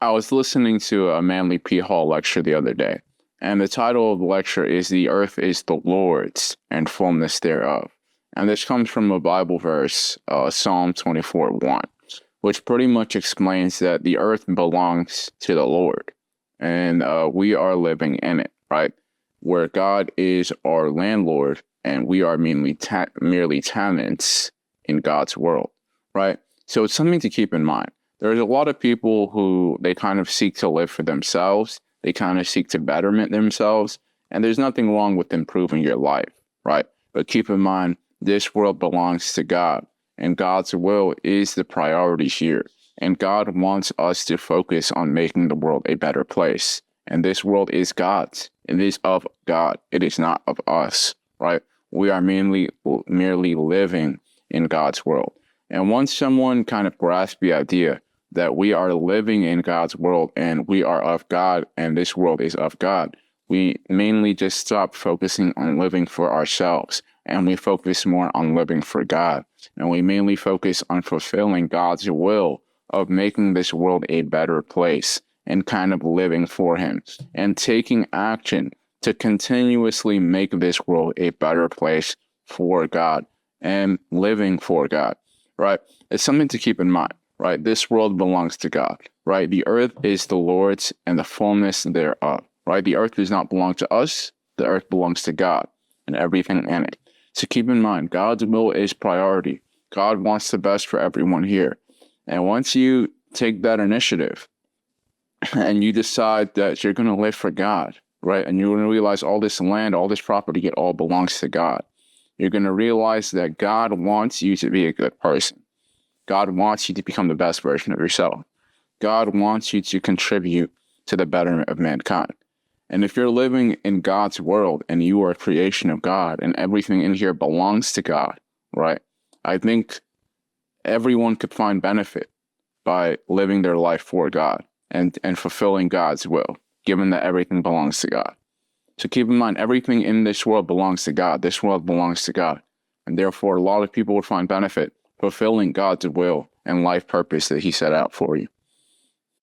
I was listening to a Manly P. Hall lecture the other day, and the title of the lecture is "The Earth is the Lord's and Fullness Thereof." And this comes from a Bible verse, Psalm 24:1, which pretty much explains that the earth belongs to the Lord, and we are living in it, right? Where God is our landlord, and we are merely tenants in God's world, right? So it's something to keep in mind. There's a lot of people who they kind of seek to live for themselves. They kind of seek to betterment themselves. And there's nothing wrong with improving your life, right? But keep in mind, this world belongs to God, and God's will is the priority here. And God wants us to focus on making the world a better place. And this world is God's. It is of God. It is not of us, right? We are merely living in God's world. And once someone kind of grasps the idea that we are living in God's world and we are of God and this world is of God, we mainly just stop focusing on living for ourselves and we focus more on living for God. And we mainly focus on fulfilling God's will of making this world a better place and kind of living for Him and taking action to continuously make this world a better place for God and living for God, right? It's something to keep in mind, right? This world belongs to God, right? The earth is the Lord's and the fullness thereof, right? The earth does not belong to us. The earth belongs to God and everything in it. So keep in mind, God's will is priority. God wants the best for everyone here. And once you take that initiative and you decide that you're going to live for God, right? And you're going to realize all this land, all this property, it all belongs to God. You're going to realize that God wants you to be a good person. God wants you to become the best version of yourself. God wants you to contribute to the betterment of mankind. And if you're living in God's world and you are a creation of God and everything in here belongs to God, right? I think everyone could find benefit by living their life for God and fulfilling God's will, given that everything belongs to God. So keep in mind, everything in this world belongs to God. This world belongs to God. And therefore, a lot of people would find benefit fulfilling God's will and life purpose that He set out for you.